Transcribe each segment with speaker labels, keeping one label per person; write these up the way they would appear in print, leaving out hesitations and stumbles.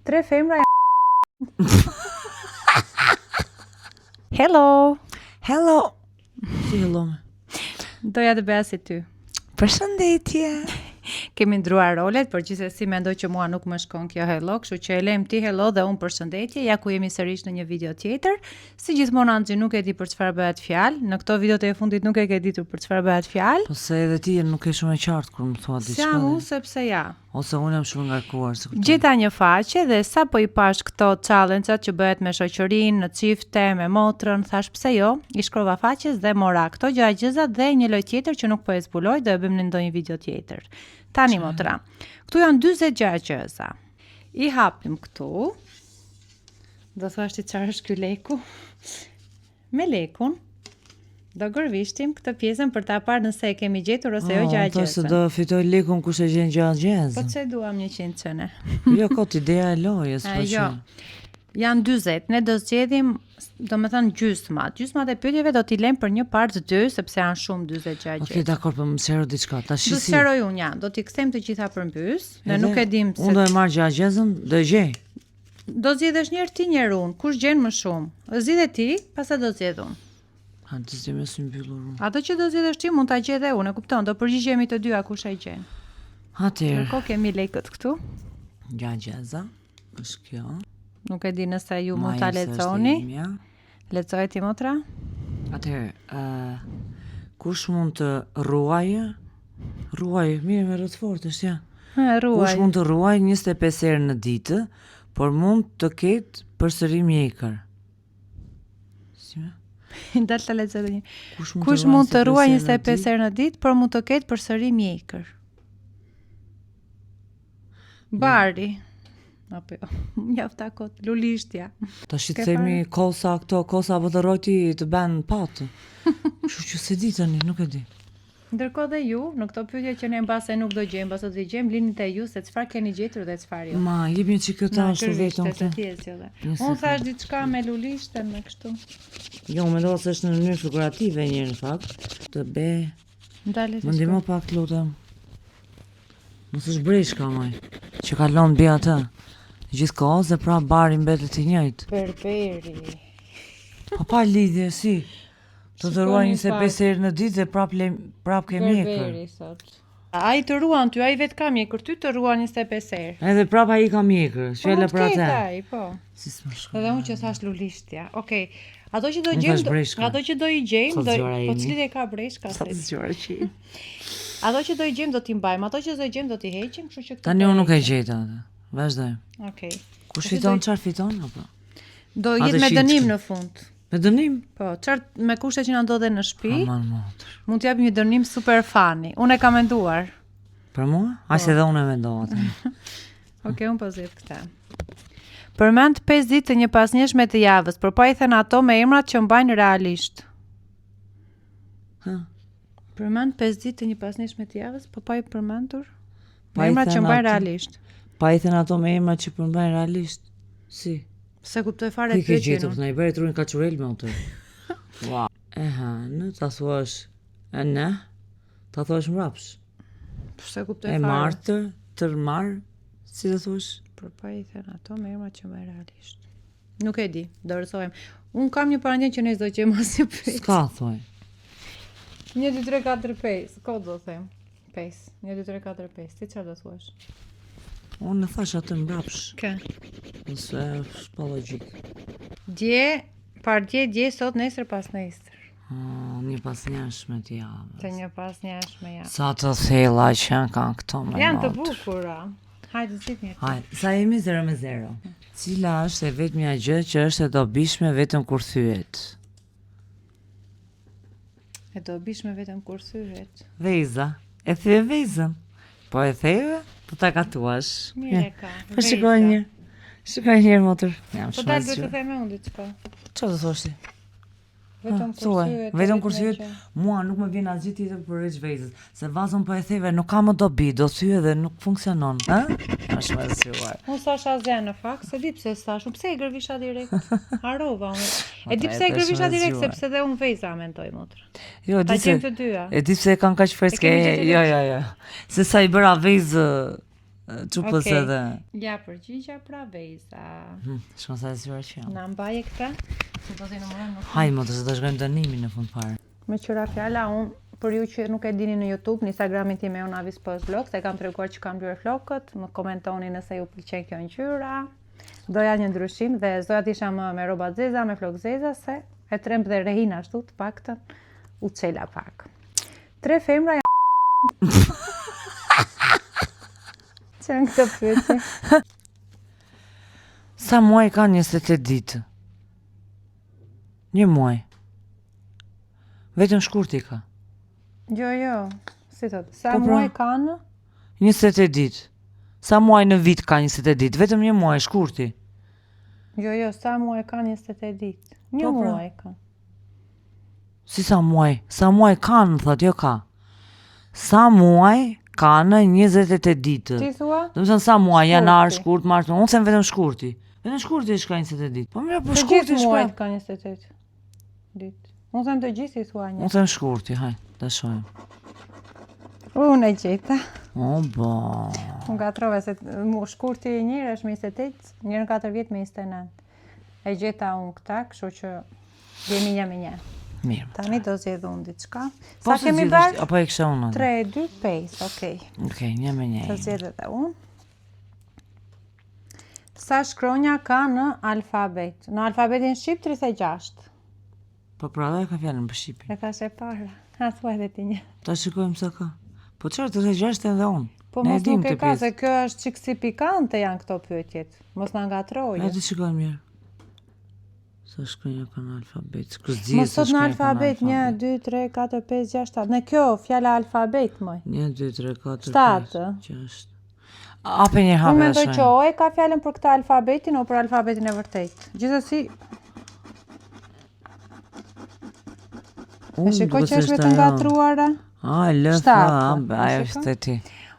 Speaker 1: 3 femra Hello.
Speaker 2: Hello. Si hello.
Speaker 1: Doja të bëja si ty.
Speaker 2: Përshëndetje.
Speaker 1: Kemi ndruar rolet, por gjithsesi mendoj që mua nuk më shkon kjo hello, kështu që e lejm ti hello dhe unë përshëndetje. Ja ku jemi sërish në një video tjetër. Si gjithmonë Anxhi nuk e di për çfarë bëhet fjalë. Në këto videot e fundit nuk e ke ditur për çfarë bëhet fjalë.
Speaker 2: Po se edhe ti nuk e shumë e qartë kur më thua diçka.
Speaker 1: Sa unë sepse ja.
Speaker 2: Ose unë jam shumë ngarkuar se kuptoj.
Speaker 1: Gjeta një faqe dhe sa po i pash këto challenge-at që bëhet me shoqërinë, në çifte, me motrën, thash pse jo, i shkrova faqes dhe mora këto gjëra dhe një lojë tjetër që nuk po e zbuloj, do e bëjmë në ndonjë video tjetër. Tani motra. Këtu janë 46 gjëza. I hapim këtu. Do thuash ti çfarë është ky leku? Me lekun do gërvishtim këtë pjesën për ta parë nëse e kemi gjetur ose jo gjëra gjëza.
Speaker 2: Po se do fitoj lekun kush e gjen gjëza.
Speaker 1: Po çe duam 100 çene.
Speaker 2: Jo, kot ideja e lojës, po
Speaker 1: jo. Janë 40. Ne do zgjedhim, domethënë gjysmat. Gjysmat e pyetjeve do t'i lëm për një part 2 sepse janë shumë 40 gjëra.
Speaker 2: Okej, dakor, po më shero diçka. Tash
Speaker 1: do sheroj unë ja. Do t'i kthejmë të gjitha përmbys. Ne nuk e dim se
Speaker 2: unë do e marr gjëzën, do e gjej.
Speaker 1: Do zgjedhësh një herë ti një herë unë. Kush gjen më shumë? Zgjidhe ti, pastaj do zgjedh unë.
Speaker 2: A të zgjidhim së mbyllur unë.
Speaker 1: Ato që do zgjedhësh ti mund ta gjej edhe unë, e kupton? Do përgjigjemi të dyja kush e gjen.
Speaker 2: Atëherë.
Speaker 1: Kërko kemi lekët këtu.
Speaker 2: Gjëza. Është kjo.
Speaker 1: Nuk e di nëse ju mund ta lexoni. Lexoj ti motra?
Speaker 2: Atëherë, kush mund të ruajë? Ruaj, mirë me rrotfort është ja.
Speaker 1: Ruaj.
Speaker 2: Kush mund të ruajë 25 herë në ditë, por mund të ketë përsëri mjekër. Si më?
Speaker 1: Dal ta lexoj edhe një. Kush mund të ruajë 25 herë në ditë, por mund të ketë përsëri mjekër? Bari. Apo jo, mjafta kot, lulishtja.
Speaker 2: Ta shqetësemi kosa këto, kosa apo të rroti të bën patë. Kështu që se di tani, nuk e di.
Speaker 1: Ndërkohë dhe ju, në këto pyetje që ne mbase nuk do gjejmë, mbase do gjejmë, lini te ju se çfarë keni gjetur dhe çfarë jo.
Speaker 2: Ma, jepni çikë ta ashtu vetëm
Speaker 1: këtë. Unë thash diçka me lulishten me kështu.
Speaker 2: Jo, mendova se është në mënyrë figurative një në fakt. Të be.
Speaker 1: Ndale.
Speaker 2: Më ndihmo pak lutem. Mos është breshka maj, që kalon mbi atë. Gjithkohë dhe pra bari mbetet i njëjtë.
Speaker 1: Berberi.
Speaker 2: Po pa lidhje si. Të të ruaj 25 herë në ditë dhe prap ke mjekër.
Speaker 1: Berberi thot. Ai të ruan ty, ai vet ka mjekër, ty të ruan 25 herë.
Speaker 2: Edhe prap ai ka mjekër, shele për atë.
Speaker 1: Po.
Speaker 2: Si s'më shkon.
Speaker 1: Edhe unë që thash lulishtja. Okej. Ato që do gjejmë, ato që do i gjejmë, po cili e ka breshka se. Ato që do i gjejmë do t'i mbajmë, ato që do i gjejmë do t'i heqim, kështu që
Speaker 2: tani unë nuk e gjej atë. Vazhdojmë.
Speaker 1: Okej.
Speaker 2: Kush fiton çfarë fiton apo?
Speaker 1: Do jetë me dënim në fund.
Speaker 2: Me dënim?
Speaker 1: Po, çfarë me kushtet që na ndodhen në shtëpi?
Speaker 2: Aman motër.
Speaker 1: Mund t'japim një dënim super fani. Unë e kam menduar.
Speaker 2: Për mua? As edhe unë e mendova atë.
Speaker 1: Okej, unë po zgjedh këtë. Përmend 5 ditë të një pasnjëshme të javës, por pa i thënë ato me emrat që mbajnë realisht. Përmend 5 ditë të një pasnjëshme të javës, po pa i përmendur me emrat që mbajnë realisht.
Speaker 2: Pa i thënë ato me emrat që përmbajnë realisht. Si?
Speaker 1: Se kuptoj fare pyetjen.
Speaker 2: Ti ke gjetur në i bëre trurin kaçurel me atë. Wow. Në ta thuash në, ta thuash mbrapsh.
Speaker 1: Se kuptoj fare.
Speaker 2: E martër, tërmar, si të thuash?
Speaker 1: Por pa i thënë ato me emrat që mbajnë realisht. Nuk e di, do rrethohem. Un kam një parandjen që ne s'do gjejmë asnjë pyetje.
Speaker 2: S'ka thoj.
Speaker 1: 1 2 3 4 5, kod do them. 5. 1 2 3 4 5. Ti çfarë do thuash?
Speaker 2: Unë në thash atë mbrapsh.
Speaker 1: Kë?
Speaker 2: Nëse është pa logjik.
Speaker 1: Dje, sot, nesër, pas nesër.
Speaker 2: Një pasnjashme të javës.
Speaker 1: Të një pasnjashme javës.
Speaker 2: Sa të thella që janë kanë këto me
Speaker 1: janë të bukura. Hajde zgjidh një.
Speaker 2: Hajde, sa jemi 0-0. Cila është e vetmja gjë që është e dobishme vetëm kur thyet?
Speaker 1: E dobishme vetëm kur thyet.
Speaker 2: Veza. E thye vezën. Po e theve? Po ta gatuash.
Speaker 1: Mire ka.
Speaker 2: Po shikoj një. Shikoj një motor.
Speaker 1: Po dalë duhet të them unë diçka.
Speaker 2: Çfarë do thosh ti?
Speaker 1: Vetëm kur thyet.
Speaker 2: Vetëm kur thyet. Mua nuk më vjen asgjë tjetër përveç vezës, se vazon po e theve nuk ka më dobi, do thyet dhe nuk funksionon, ë? Është më siguar.
Speaker 1: Unë thash asgjë në fakt, se di pse thash, pse e gërvisha direkt. Harova unë. E di pse e gërvisha direkt sepse dhe unë veza mendoj motor.
Speaker 2: Jo, di se.
Speaker 1: Të dyja.
Speaker 2: E di pse e kanë kaq freske. Jo. Se sa i bëra vezë Çupës edhe.
Speaker 1: Ja, përgjigja pra vejza.
Speaker 2: Shkon sa e syra që jam.
Speaker 1: Na mbaje këta? Se do t'i numërojmë nuk.
Speaker 2: Hajde më të shkojmë dënimin në fund fare.
Speaker 1: Me qëra fjala, unë për ju që nuk e dini në YouTube, në Instagramin tim e unë Avis Post Vlog, se kam treguar që kam bërë flokët, më komentoni nëse ju pëlqen kjo ngjyra. Doja një ndryshim dhe doja të isha me rroba zeza, me flok zeza, se e tremb dhe rehin ashtu të paktën u çela pak. 3 femra janë Çan këtë pyetje.
Speaker 2: Sa muaj ka 28 ditë? Një muaj. Vetëm shkurti ka.
Speaker 1: Jo, si thot, sa
Speaker 2: Po, pra.
Speaker 1: muaj kanë?
Speaker 2: 28 ditë. Sa muaj në vit ka 28 ditë? Vetëm një muaj shkurti.
Speaker 1: Jo, sa muaj kanë 28 ditë? Një
Speaker 2: Po, pra.
Speaker 1: muaj kanë.
Speaker 2: Si sa muaj? Sa muaj kanë, thot, jo ka. Sa muaj kanë 28 ditë?
Speaker 1: Ti thua?
Speaker 2: Do të thënë sa muaj, janar,
Speaker 1: Shkurti.
Speaker 2: shkurt, mars, unë them vetëm shkurti. Vetëm shkurti është ka 28 ditë. Po mirë, po
Speaker 1: Të
Speaker 2: shkurti
Speaker 1: gjithë
Speaker 2: është
Speaker 1: muajt
Speaker 2: pra.
Speaker 1: kanë 28 ditë. Unë them të gjithë i thua një.
Speaker 2: Unë them shkurti, haj, ta shohim.
Speaker 1: Unë e gjeta.
Speaker 2: O, bo.
Speaker 1: Unë gatrove se shkurti i njërë është me 28, njërë në 4 vjetë me 29. E gjeta unë këta, kështu që jemi një me një.
Speaker 2: Mirë.
Speaker 1: Tani do zgjedh unë diçka.
Speaker 2: Po
Speaker 1: Sa
Speaker 2: se
Speaker 1: kemi
Speaker 2: zgjidhesh ti,
Speaker 1: bërë?
Speaker 2: apo e kisha unë?
Speaker 1: 3, 2, 5, okej.
Speaker 2: Okej, një me një.
Speaker 1: Të zgjedh edhe unë. Sa shkronja ka në alfabet? Në alfabetin shqip 36.
Speaker 2: Po pra, dhe ka fjalën për Shqipin.
Speaker 1: E ka se para. Ha, thua edhe ti një.
Speaker 2: Ta shikojmë sa ka. Po çfarë të gjashtë edhe unë?
Speaker 1: Po
Speaker 2: Ne
Speaker 1: mos
Speaker 2: dim
Speaker 1: nuk e
Speaker 2: të
Speaker 1: ka,
Speaker 2: pjesë.
Speaker 1: se kjo është çik si pikante janë këto pyetjet. Mos na ngatroje.
Speaker 2: Ne të shikojmë mirë. Sa shkronja ka në alfabet? Kuzdi.
Speaker 1: Mos sot në alfabet 1, 2, 3, 4, 5, 6, 7. Në kjo fjala alfabet më.
Speaker 2: 1, 2, 3, 4,
Speaker 1: 7.
Speaker 2: 5, 6. Ape një
Speaker 1: Unë
Speaker 2: hape dhe
Speaker 1: mendoj që
Speaker 2: shojmë.
Speaker 1: o e ka fjalën për këtë alfabetin o për alfabetin e vërtet. Gjithsesi, e shikoj që është vetëm gatruara.
Speaker 2: A, lëfa,
Speaker 1: Shtatë,
Speaker 2: ajo
Speaker 1: e
Speaker 2: është e ti.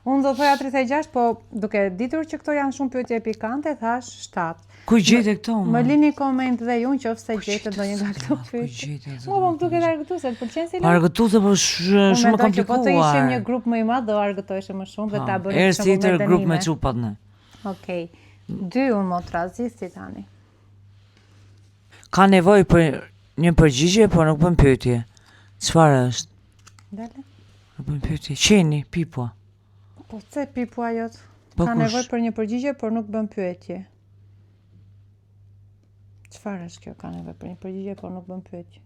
Speaker 1: Unë do thoja 36, po duke ditur që këto janë shumë pyetje pikante, thash 7.
Speaker 2: Ku gjete këto?
Speaker 1: Më lini koment dhe ju nëse gjetët ndonjë nga këto
Speaker 2: Ku
Speaker 1: pyetje.
Speaker 2: gjete?
Speaker 1: Mo, po më duket argëtuese, të pëlqen si lart?
Speaker 2: Argëtuese, po shumë
Speaker 1: Po të ishim
Speaker 2: komplikuar.
Speaker 1: një grup më i madh do argëtoheshe më shumë dhe ta bënim
Speaker 2: Erë
Speaker 1: shumë
Speaker 2: si tër grup me
Speaker 1: dënime.
Speaker 2: çupat ne.
Speaker 1: Okej. 2 unë motra zgjidhni tani.
Speaker 2: Ka nevojë për një përgjigje, por nuk bën pyetje. Çfarë është?
Speaker 1: Dale.
Speaker 2: Nuk bën pyetje. Qeni, pipua.
Speaker 1: Po pse pipua jot?
Speaker 2: Po
Speaker 1: Ka
Speaker 2: kush?
Speaker 1: nevojë për një përgjigje, por nuk bën pyetje. Çfarë është kjo? Ka nevojë për një përgjigje, por nuk bën pyetje.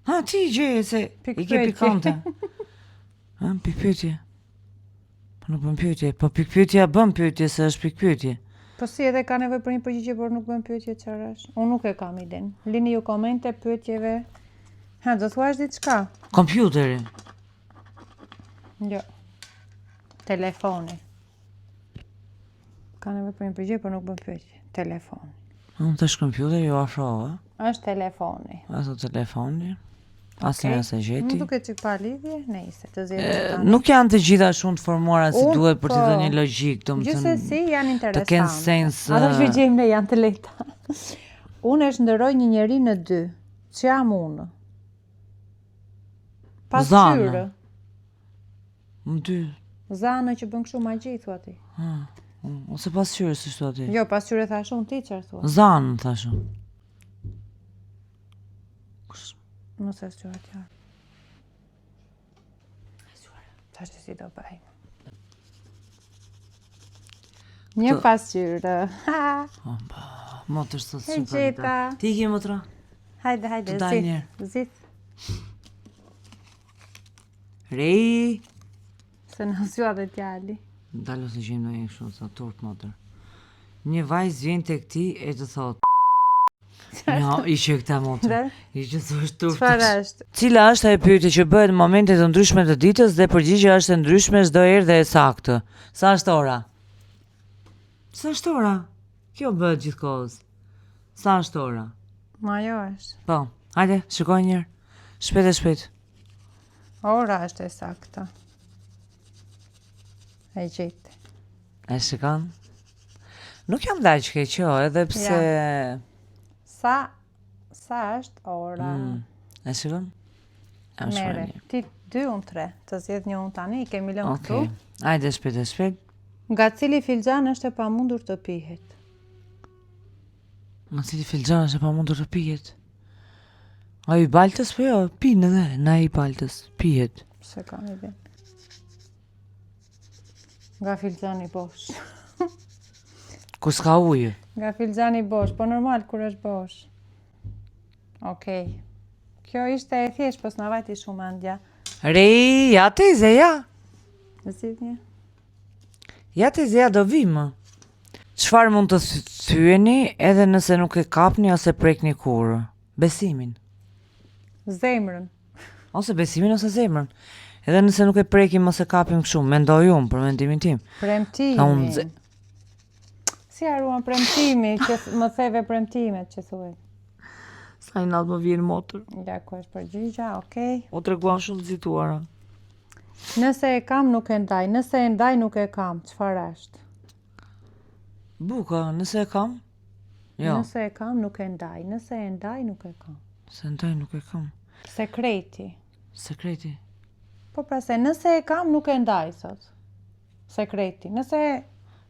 Speaker 2: Ha, ti gjeje se i ke
Speaker 1: Pikpyetje.
Speaker 2: pikante. Ha, pikpyetje. Po nuk bën pyetje. Po pikpyetja bën pyetje se është pikpyetje.
Speaker 1: Po si edhe ka nevojë për një përgjigje, por nuk bën pyetje çfarë është? Unë nuk e kam iden. Lini ju komente pyetjeve. Ha, do thuash diçka?
Speaker 2: Kompjuteri.
Speaker 1: Jo. Telefoni. Ka nevojë për një përgjigje, por nuk bën pyetje. Telefoni.
Speaker 2: Unë tash kompjuteri ju afrova.
Speaker 1: Është telefoni.
Speaker 2: Ato telefoni. Asnjëra se gjeti.
Speaker 1: Më duket çik pa lidhje, nejse, të zgjedhim tani.
Speaker 2: Nuk janë të gjitha shumë të formuara si
Speaker 1: Unë,
Speaker 2: duhet për të
Speaker 1: po.
Speaker 2: dhënë një logjik,
Speaker 1: Gjithsesi janë interesante.
Speaker 2: të kenë sens.
Speaker 1: Ato që gjejmë ne janë të lehta. Unë e shndërroj një njeri në 2. Ç'jam unë? Pasqyrë.
Speaker 2: Më dy.
Speaker 1: Zanë që bën kështu magji thua ti.
Speaker 2: Ose pasqyrë si thua ti.
Speaker 1: Jo, pasqyrë thash unë, ti çfarë thua?
Speaker 2: Zanë thashë.
Speaker 1: Mos e zgjuar ti. Tash si do bëj. Një pasqyrë. Ha!
Speaker 2: Motër sot
Speaker 1: E
Speaker 2: super.
Speaker 1: gjeta.
Speaker 2: Ti ke motra?
Speaker 1: Hajde,
Speaker 2: Të dal
Speaker 1: zit.
Speaker 2: njerë.
Speaker 1: Zit.
Speaker 2: Rei.
Speaker 1: Se në zjua dhe djali.
Speaker 2: Dalë të gjejmë ndonjë kështu sa tort motër. Një vajzë vjen tek ti e të thotë. Ja, ishte këta motër.
Speaker 1: Dhe?
Speaker 2: Ishte thosh tort.
Speaker 1: Çfarë është?
Speaker 2: Cila është ajo pyetje që bëhet në momente të ndryshme të ditës dhe përgjigjja është e ndryshme çdo herë dhe e saktë? Sa është ora? Sa është ora? Kjo bëhet gjithkohës. Sa është ora?
Speaker 1: Ma jo është.
Speaker 2: Po, hajde, shikoj një herë. Shpejt e shpejt.
Speaker 1: Ora është e sakta. E gjetë.
Speaker 2: E shikon? Nuk jam daq keq, jo, edhe pse
Speaker 1: Sa është ora?
Speaker 2: E shikon? Jam
Speaker 1: Mere,
Speaker 2: shpejt.
Speaker 1: ti 2 unë 3. Të zjedh një unë tani, i kemi lënë këtu.
Speaker 2: Okej. Hajde shpejt e shpejt.
Speaker 1: Nga cili filxhan është e pamundur të pihet?
Speaker 2: Nga cili filxhan është e pamundur të pihet? A i baltës po jo, pinë edhe, na i baltës, pihet.
Speaker 1: Se kam ide. Nga filxhani bosh.
Speaker 2: Kur s'ka ujë.
Speaker 1: Nga filxhani bosh, po normal kur është bosh. Okej. Kjo ishte e thjesht, po s'na vajti shumë andja.
Speaker 2: Rej, ja teze, ja.
Speaker 1: Zgjidhni.
Speaker 2: Ja teze, ja do vimë. Çfarë mund të thyeni edhe nëse nuk e kapni ose prekni kurrë? Besimin.
Speaker 1: Zemrën.
Speaker 2: Ose besimin ose zemrën. Edhe nëse nuk e prekim ose kapim kështu, mendoj unë për mendimin tim.
Speaker 1: Premtimi. Si haruan premtimi, që më theve premtimet që thuhet.
Speaker 2: Sa i natë më vjen motër.
Speaker 1: Ja, ku është përgjigja, okej.
Speaker 2: O treguan shumë të zituara.
Speaker 1: Nëse e kam nuk e ndaj, nëse e ndaj nuk e kam, çfarë është?
Speaker 2: Buka, nëse e kam? Jo.
Speaker 1: Nëse e kam nuk e ndaj, nëse e ndaj nuk e kam.
Speaker 2: Se ndaj nuk e kam.
Speaker 1: Sekreti.
Speaker 2: Sekreti.
Speaker 1: Po pra se nëse e kam nuk e ndaj, thot. Sekreti. Nëse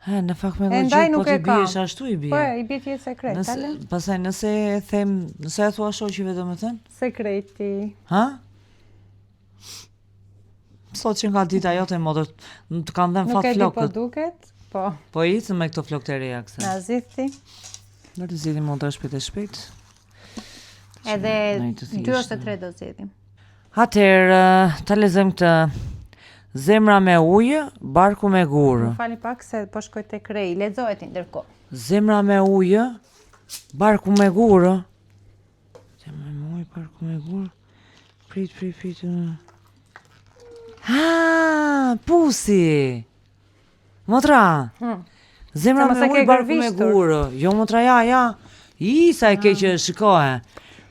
Speaker 2: Në fakt me
Speaker 1: e ndaj
Speaker 2: gojë, po
Speaker 1: nuk
Speaker 2: ti
Speaker 1: e kam.
Speaker 2: biesh ashtu i bie.
Speaker 1: Po, i bie ti sekret, ale?
Speaker 2: Pastaj nëse e them, nëse e thua shoqëve domethënë?
Speaker 1: Sekreti.
Speaker 2: Ha? Sot që nga dita jote motër, të kanë dhënë
Speaker 1: Nuk
Speaker 2: fat
Speaker 1: e di po
Speaker 2: flokët.
Speaker 1: duket, po.
Speaker 2: Po icën me këto flokë të reja këse.
Speaker 1: Na zithti.
Speaker 2: Në të zgjidhim motër shpejt e shpejt.
Speaker 1: Edhe
Speaker 2: Në i të
Speaker 1: 2
Speaker 2: thjeshtë.
Speaker 1: ose 3 do zgjedhim.
Speaker 2: Atëherë, ta lexojmë këtë. Zemra me ujë, barku me gurë.
Speaker 1: Më fali pak se po shkoj tek Rei, lexohet ndërkohë.
Speaker 2: Zemra me ujë, barku me gurë. Zemra me ujë, barku me gurë. Prit. Ha, pusi. Motra. Zemra
Speaker 1: Se mos e
Speaker 2: me
Speaker 1: ke
Speaker 2: ujë, barku me
Speaker 1: gërvishtur.
Speaker 2: gurë. Jo, motra, ja. I, sa e keqe shikohe.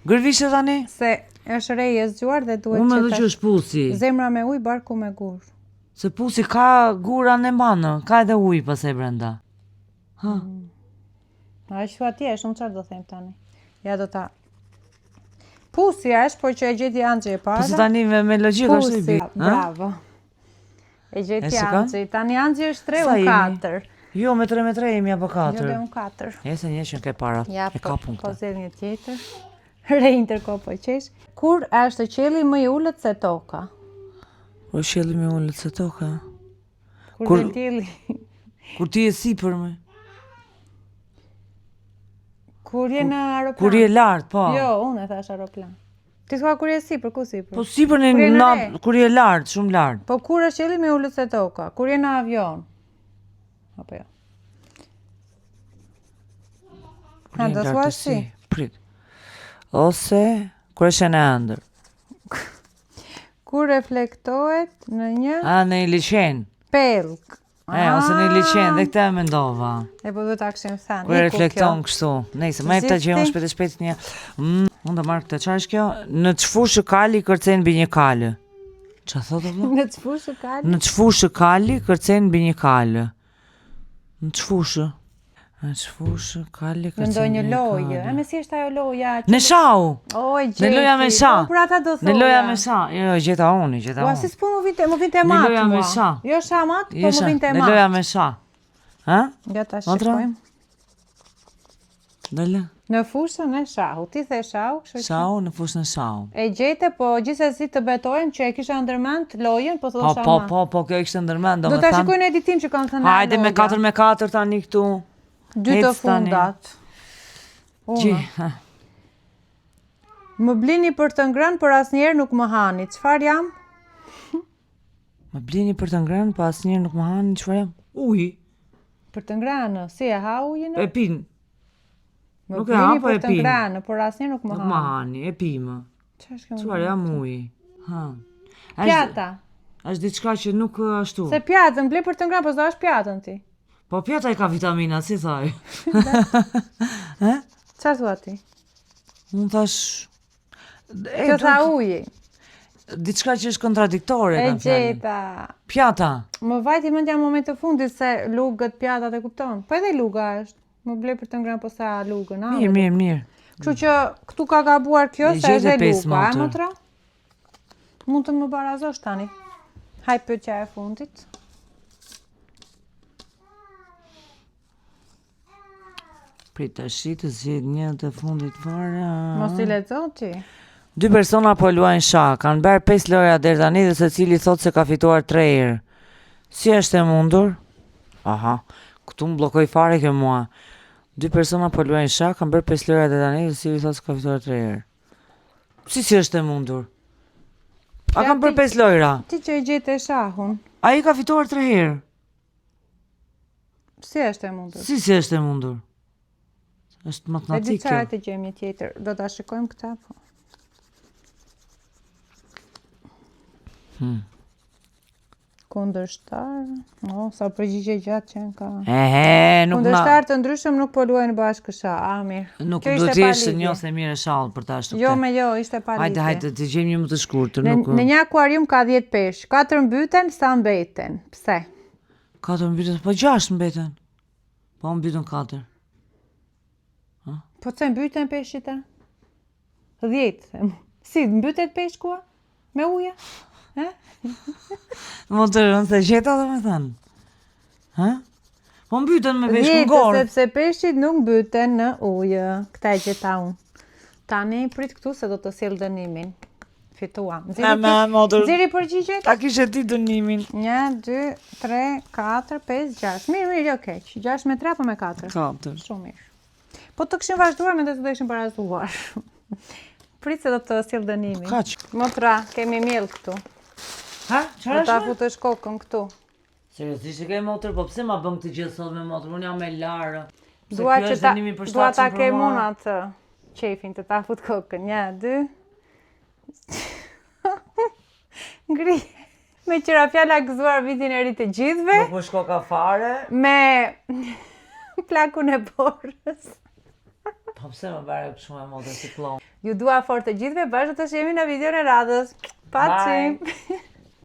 Speaker 2: Gërvishe tani?
Speaker 1: Se është Rei e zgjuar dhe duhet
Speaker 2: Unë me
Speaker 1: që
Speaker 2: dhe që është pusi.
Speaker 1: zemra me ujë, barku me gur.
Speaker 2: Se pusi ka gura në manë, ka edhe ujë pas e brenda. Ha,
Speaker 1: A është atje, shumë çfarë do them tani. Ja do ta. Pusi është, po që e gjeti Anxhi e para.
Speaker 2: po se tani me logjik është i bi. Ha?
Speaker 1: Bravo. E
Speaker 2: E
Speaker 1: gjeti
Speaker 2: shikon?
Speaker 1: Anxhi. Tani Anxhi është 3
Speaker 2: Sa
Speaker 1: u
Speaker 2: jemi?
Speaker 1: 4.
Speaker 2: Jo, me 3 jemi apo
Speaker 1: Jo,
Speaker 2: 4.
Speaker 1: dhe unë 4.
Speaker 2: E se një që ke para,
Speaker 1: Ja,
Speaker 2: e ka punë
Speaker 1: po
Speaker 2: këta.
Speaker 1: zedh një tjetër. Rei ndërkohë po qesh. Kur është qielli më i ulët se toka?
Speaker 2: O shjelli me ullët se toka.
Speaker 1: Kur
Speaker 2: Kur-
Speaker 1: vjen dielli.
Speaker 2: Kur ti e sipër me.
Speaker 1: Kur je në aeroplan.
Speaker 2: Kur je lartë, po.
Speaker 1: Jo, unë e thash aeroplan. Ti thua kur je sipër, ku sipër?
Speaker 2: Po sipër në
Speaker 1: Kur je në
Speaker 2: na,
Speaker 1: re.
Speaker 2: kur je lartë, shumë lartë.
Speaker 1: Po kur është qielli më i ulët se toka? Kur je në avion? Apo jo?
Speaker 2: Kur
Speaker 1: Ha,
Speaker 2: je
Speaker 1: do
Speaker 2: lartë
Speaker 1: thua
Speaker 2: të
Speaker 1: si?
Speaker 2: Prit. Ose kur është në ëndër.
Speaker 1: Kur reflektohet në një
Speaker 2: A, në i liqen.
Speaker 1: pellk.
Speaker 2: Ose në i liqen, dhe këta e mendova.
Speaker 1: E po duhet ta kishim thënë.
Speaker 2: Kur reflekton kështu. Nejse, më e ta gjejmë
Speaker 1: Zifti.
Speaker 2: shpejt e shpejt një. Unë do marr këtë. Çfarë është kjo? Në çfushë kali kërcen mbi një kalë. Ç'a thotë vëlla?
Speaker 1: Në çfushë kali.
Speaker 2: Në çfushë kali kërcen mbi një kalë. Në çfushë. Në çfushë kali
Speaker 1: Në
Speaker 2: kërcen
Speaker 1: ndonjë
Speaker 2: mbi një
Speaker 1: lojë.
Speaker 2: kalë.
Speaker 1: E me si është ajo loja?
Speaker 2: Në shau.
Speaker 1: Oj, gjeti.
Speaker 2: Në loja me sha.
Speaker 1: Po, për ata do thoja.
Speaker 2: Në loja me sha. Jo, gjeta unë, gjeta
Speaker 1: Po, si
Speaker 2: unë.
Speaker 1: s'po më vinte
Speaker 2: Në
Speaker 1: mat.
Speaker 2: loja me
Speaker 1: mua.
Speaker 2: sha.
Speaker 1: Jo shamat, po më
Speaker 2: Jesha,
Speaker 1: vinte
Speaker 2: në
Speaker 1: mat.
Speaker 2: loja me sha. Ha?
Speaker 1: Ja ta
Speaker 2: Motra?
Speaker 1: shikojmë.
Speaker 2: Dale.
Speaker 1: Në fushën e shahut. Ti the shahu, kështu që
Speaker 2: Shau në fushën e shau.
Speaker 1: e gjete, po gjithsesi të betojmë që e kisha ndërmend lojën, po
Speaker 2: Po,
Speaker 1: thosha
Speaker 2: kjo ishte ndërmend,
Speaker 1: Do ta shikoj në editim që kanë thënë.
Speaker 2: Hajde me 4 tani këtu.
Speaker 1: 2 të
Speaker 2: Ec tani.
Speaker 1: fundat.
Speaker 2: Gji.
Speaker 1: Unë. Më blini për të ngrënë, por asnjëherë nuk më hani. Çfarë jam?
Speaker 2: Më blini për të ngrënë, pa asnjëherë nuk më hani, çfarë jam? Uji.
Speaker 1: Për të ngrënë, si e ha ujin?
Speaker 2: E pin.
Speaker 1: Më
Speaker 2: nuk e
Speaker 1: blini
Speaker 2: ha, po
Speaker 1: për
Speaker 2: e
Speaker 1: të
Speaker 2: pin.
Speaker 1: ngrënë, por asnjëherë nuk më
Speaker 2: Nuk më
Speaker 1: hani.
Speaker 2: hani, e pi më.
Speaker 1: Çfarë është kjo?
Speaker 2: Çfarë jam uji? Ha.
Speaker 1: Pjata.
Speaker 2: Është diçka që nuk ashtu.
Speaker 1: Se pjatën, ble për të ngrënë, po s'do është pjatën ti.
Speaker 2: Po pjata i ka vitamina, si thaj.
Speaker 1: Çfarë thua ti?
Speaker 2: Unë thash...
Speaker 1: Kjo tha uji.
Speaker 2: Diçka që është kontradiktore,
Speaker 1: E
Speaker 2: kam fjalën.
Speaker 1: gjeta.
Speaker 2: Pjata.
Speaker 1: Më vajti mendja në moment të fundit se lugët pjatat e kupton. Po edhe luga është. Më ble për të ngrënë po sa lugën, a?
Speaker 2: Mirë.
Speaker 1: Kështu që këtu ka gabuar kjo
Speaker 2: E
Speaker 1: se
Speaker 2: gjete
Speaker 1: është e
Speaker 2: pesë
Speaker 1: luga,
Speaker 2: motër.
Speaker 1: motra? Mund të më barazosh tani. Haj pyetja e fundit.
Speaker 2: Prit tash të zgjedh një të fundit fare.
Speaker 1: Mos i lexo ti.
Speaker 2: 2 persona po luajnë shak, kanë bërë 5 lojra deri tani dhe secili thotë se ka fituar 3 herë. Si është e mundur? Aha, këtu më bllokoi fare kjo mua. 2 persona po luajnë shak, kanë bërë 5 lojra deri tani dhe secili thotë se ka fituar 3 herë. Si është e mundur? A kanë bërë 5 lojra?
Speaker 1: Ti që e gjete shahun.
Speaker 2: Ai ka fituar 3 herë.
Speaker 1: Si është e mundur?
Speaker 2: Si është e mundur? Është
Speaker 1: E di
Speaker 2: matematikë.
Speaker 1: çfarë të gjejmë një tjetër. Do ta shikojmë këtë po. Kundërshtar. Sa përgjigje gjatë që ka.
Speaker 2: Nuk na
Speaker 1: Kundërshtar të ndryshëm nuk po luajnë bashkë sha. Mirë.
Speaker 2: nuk
Speaker 1: Kjo
Speaker 2: do
Speaker 1: ishte
Speaker 2: të
Speaker 1: pa
Speaker 2: jesh
Speaker 1: lidhje.
Speaker 2: njëse mirë e shallë për ta ashtu.
Speaker 1: Jo, ishte pa lidhje.
Speaker 2: Hajde, të gjejmë një më të shkurtër,
Speaker 1: Në një akuarium ka 10 peshë. 4 mbyten, sa mbeten? Pse?
Speaker 2: 4 mbyten, po 6 mbeten. Po mbyten 4.
Speaker 1: Po pse mbyten peshqit e? 10. Si mbytet peshkua? Me ujë?
Speaker 2: Më të rënë se gjeta dhe me thënë. Ha? Po mbyten me peshk në
Speaker 1: 10,
Speaker 2: gorë.
Speaker 1: sepse peshqit nuk mbyten në ujë. Këta e gjeta unë. Tani prit këtu se do të sjell dënimin. Fituam. Nxjerri përgjigjet?
Speaker 2: Ta kishe ti dënimin.
Speaker 1: 1, 2, 3, 4, 5, 6. Mirë, jo keq. 6 me 3 apo me 4?
Speaker 2: 4.
Speaker 1: Shumë mirë. Po të këshim vazhduar, me të ishin parazuar. Prit se do të sjell dënimin.
Speaker 2: Kaq.
Speaker 1: Motra, kemi miell këtu.
Speaker 2: Ha?
Speaker 1: Do
Speaker 2: Çfarë
Speaker 1: ta
Speaker 2: është?
Speaker 1: futësh kokën këtu.
Speaker 2: Seriozisht e ke motër, po pse ma bën këtë gjë sot me motër? Unë jam me larë.
Speaker 1: Dua që dua ta kem unë atë qefin të ta fut kokën. 1, 2. Ngri. Me qëra fjala gëzuar vitin e ri të gjithëve.
Speaker 2: Nuk më shko ka fare.
Speaker 1: Me plakun e borës.
Speaker 2: Po pse më bëre kështu me motër si klon?
Speaker 1: Ju dua fort të gjithëve, bashkë të shihemi në videon e radhës. Pacim!